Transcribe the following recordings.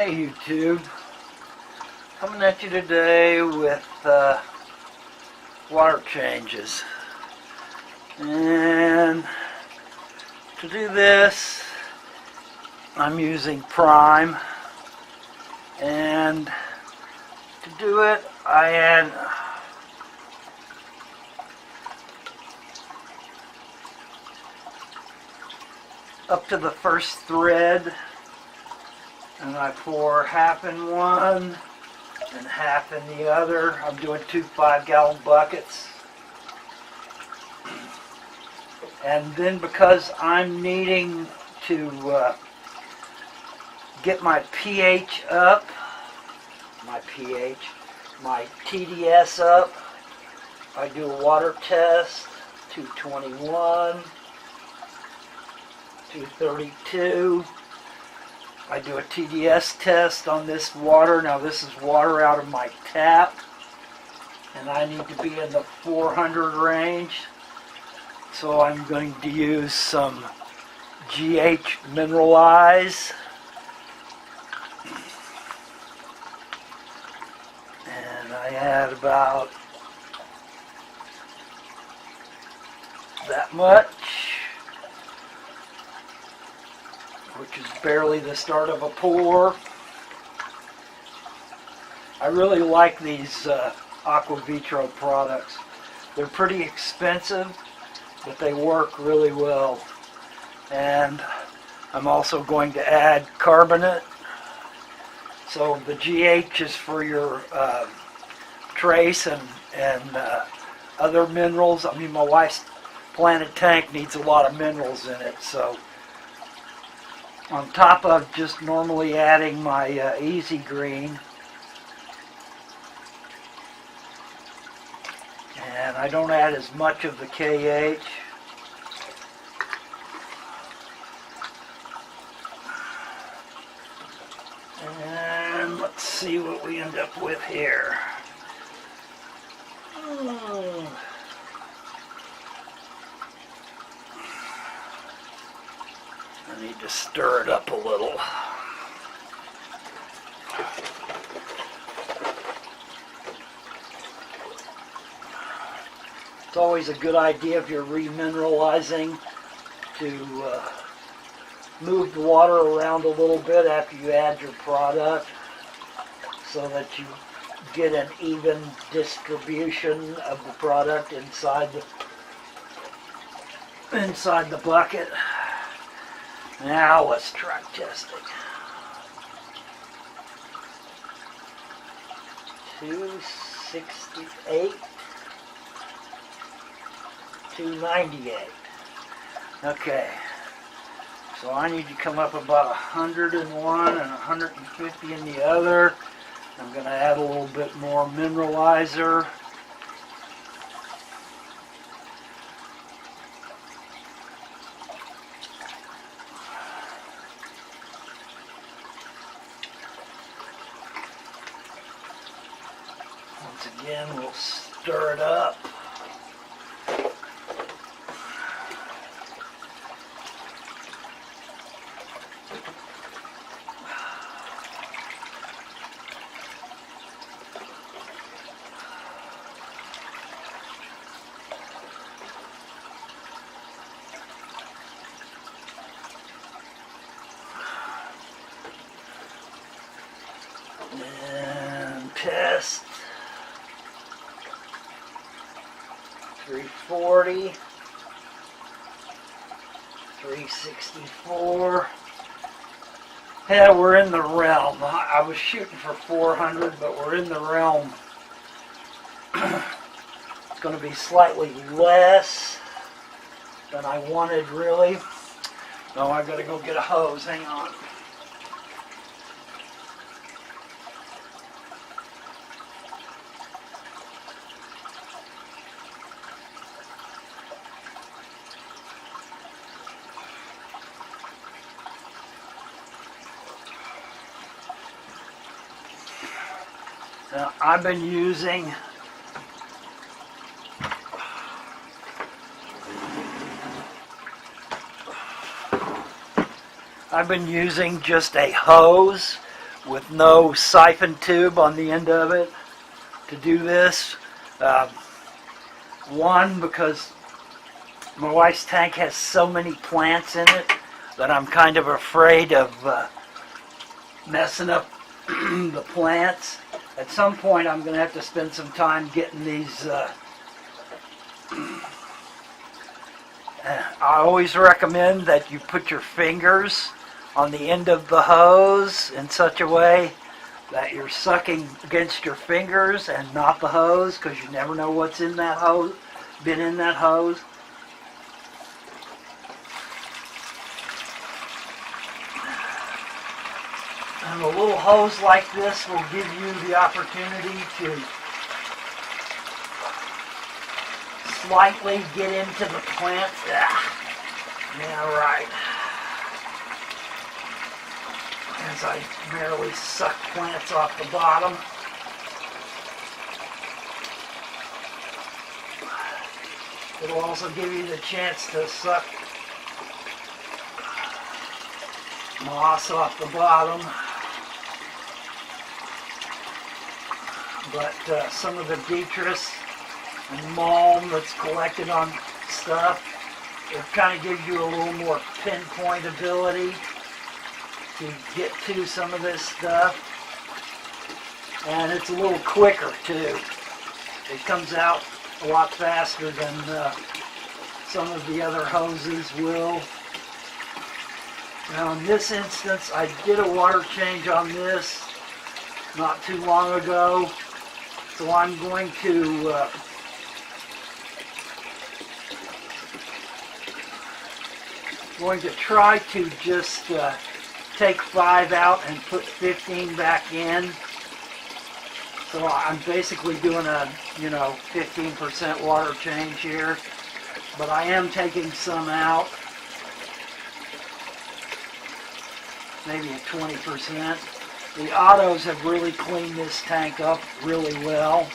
Hey YouTube, coming at you today with water changes. And to do this, I'm using Prime, and to do it, I add up to the first thread, and I pour half in one and half in the other. I'm doing two 5-gallon buckets. And then because I'm needing to get my pH up, my TDS up, I do a water test, 221, 232. I do a TDS test on this water. Now this is water out of my tap, and I need to be in the 400 range. So I'm going to use some GH Mineralize. And I add about that much, which is barely the start of a pour. I really like these Aqua Vitro products. They're pretty expensive, but they work really well. And I'm also going to add carbonate. So the GH is for your trace and other minerals. I mean, my wife's planted tank needs a lot of minerals in it, so on top of just normally adding my Easy Green, and I don't add as much of the KH. And let's see what we end up with here. I need to stir it up a little. It's always a good idea if you're remineralizing to move the water around a little bit after you add your product, so that you get an even distribution of the product inside the bucket. Now let's try testing. 268, 298. Okay, so I need to come up about 101 and 150 in the other. I'm going to add a little bit more mineralizer. Once again, we'll stir it up. And test. 340, 364. Yeah, we're in the realm. I was shooting for 400, but we're in the realm. It's going to be slightly less than I wanted, really. No, I got to go get a hose. Hang on. Now, I've been using I've been using just a hose with no siphon tube on the end of it to do this. One, because my wife's tank has so many plants in it that I'm kind of afraid of messing up the plants. At some point I'm going to have to spend some time getting these. I always recommend that you put your fingers on the end of the hose in such a way that you're sucking against your fingers and not the hose, because you never know what's in that hose, been in that hose. And a little hose like this will give you the opportunity to slightly get into the plants. Yeah, right. As I barely suck plants off the bottom. It'll also give you the chance to suck moss off the bottom. But some of the detritus and mulm that's collected on stuff, it kind of gives you a little more pinpoint ability to get to some of this stuff. And it's a little quicker too. It comes out a lot faster than some of the other hoses will. Now in this instance, I did a water change on this not too long ago. So I'm going to try to just take 5 out and put 15 back in. So I'm basically doing a 15% water change here, but I am taking some out, maybe a 20%. The autos have really cleaned this tank up really well.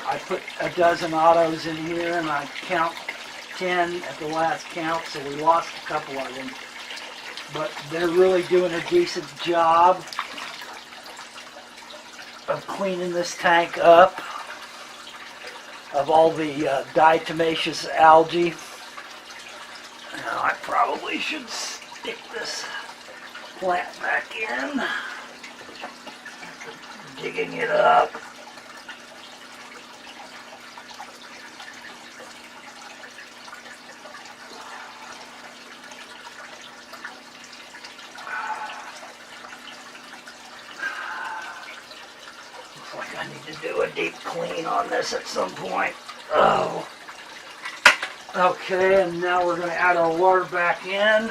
I put a dozen autos in here and I count 10 at the last count, so we lost a couple of them. But they're really doing a decent job of cleaning this tank up of all the diatomaceous algae. Now I probably should stick this plant back in, digging it up. Looks like I need to do a deep clean on this at some point. Oh. Okay, and now we're going to add our water back in.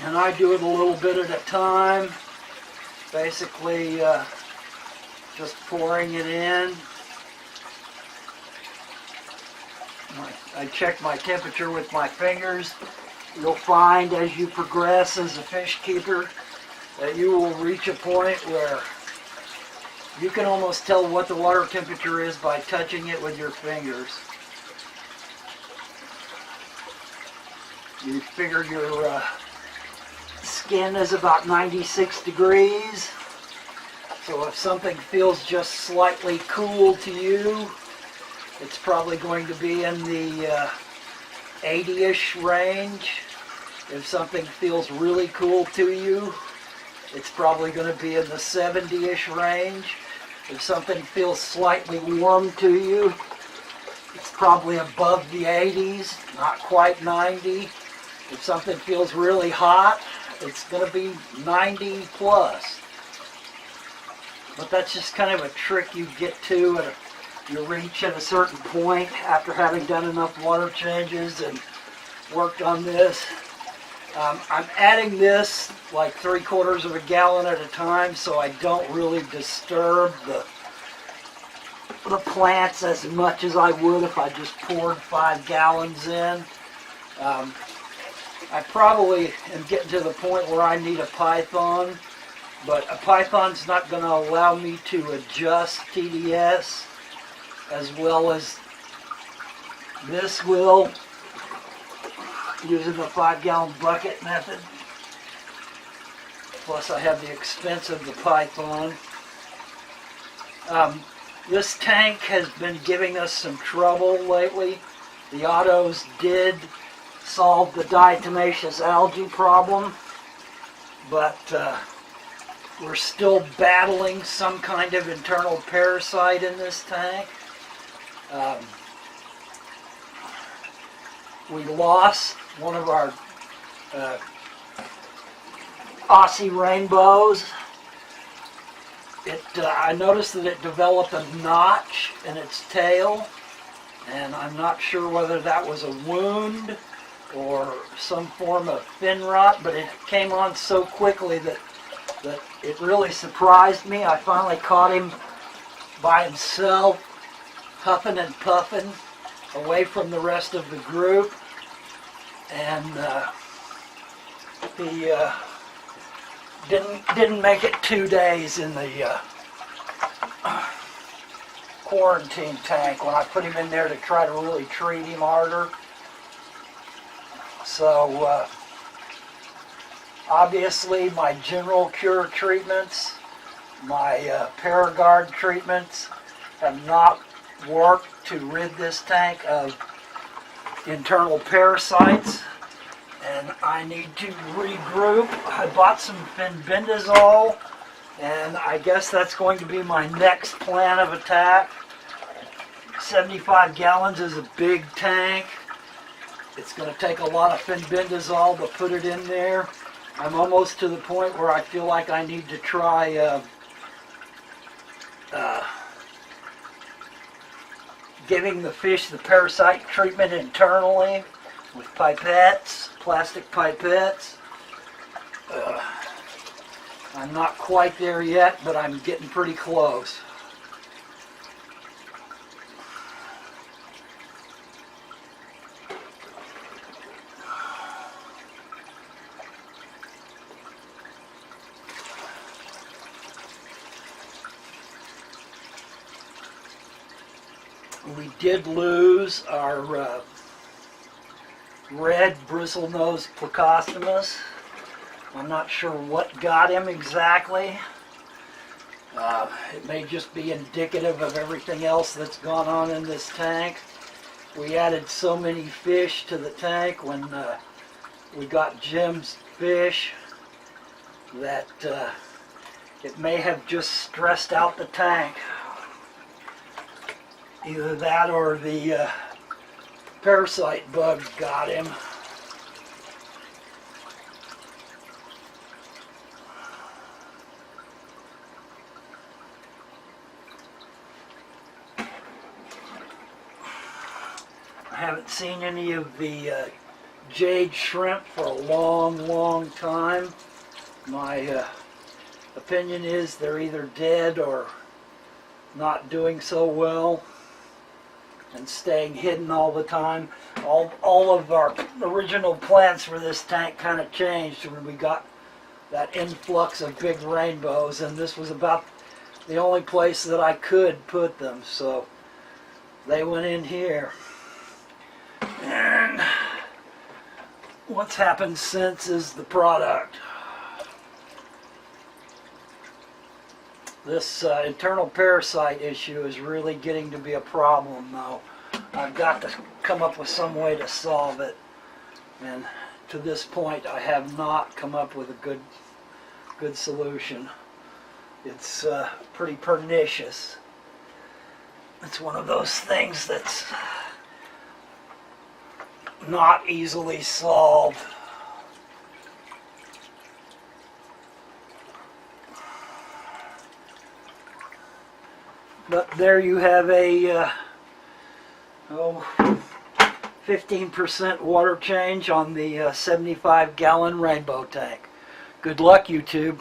And I do it a little bit at a time, basically just pouring it in. I check my temperature with my fingers. You'll find as you progress as a fish keeper that you will reach a point where you can almost tell what the water temperature is by touching it with your fingers. You figure your skin is about 96 degrees. So if something feels just slightly cool to you, it's probably going to be in the 80-ish range. If something feels really cool to you, it's probably going to be in the 70-ish range. If something feels slightly warm to you, it's probably above the 80s, not quite 90. If something feels really hot, it's going to be 90 plus. But that's just kind of a trick you get to and you reach at a certain point after having done enough water changes and worked on this. I'm adding this like 3/4 of a gallon at a time, so I don't really disturb the plants as much as I would if I just poured 5 gallons in. I probably am getting to the point where I need a python, but a python's not going to allow me to adjust TDS as well as this will. using the 5-gallon bucket method. Plus I have the expense of the python. This tank has been giving us some trouble lately. The autos did solve the diatomaceous algae problem, but we're still battling some kind of internal parasite in this tank. We lost one of our Aussie rainbows. I noticed that it developed a notch in its tail, and I'm not sure whether that was a wound or some form of fin rot, but it came on so quickly that it really surprised me. I finally caught him by himself, huffing and puffing away from the rest of the group, and he didn't make it 2 days in the quarantine tank when I put him in there to try to really treat him harder. So obviously my general cure treatments, my Paragard treatments have not worked to rid this tank of internal parasites, and I need to regroup. I bought some fenbendazole, and I guess that's going to be my next plan of attack. 75 gallons is a big tank. It's going to take a lot of fenbendazole to put it in there. I'm almost to the point where I feel like I need to try giving the fish the parasite treatment internally with pipettes, plastic pipettes. I'm not quite there yet, but I'm getting pretty close. We did lose our red bristlenose plecostomus. I'm not sure what got him exactly. It may just be indicative of everything else that's gone on in this tank. We added so many fish to the tank when we got Jim's fish that it may have just stressed out the tank. Either that or the parasite bug got him. I haven't seen any of the jade shrimp for a long time. My opinion is they're either dead or not doing so well and staying hidden all the time. All of our original plans for this tank kind of changed when we got that influx of big rainbows, and this was about the only place that I could put them, so they went in here. And what's happened since is the product. This internal parasite issue is really getting to be a problem now. I've got to come up with some way to solve it, and to this point I have not come up with a good solution. It's pretty pernicious. It's one of those things that's not easily solved. But there you have a 15% water change on the 75-gallon rainbow tank. Good luck, YouTube.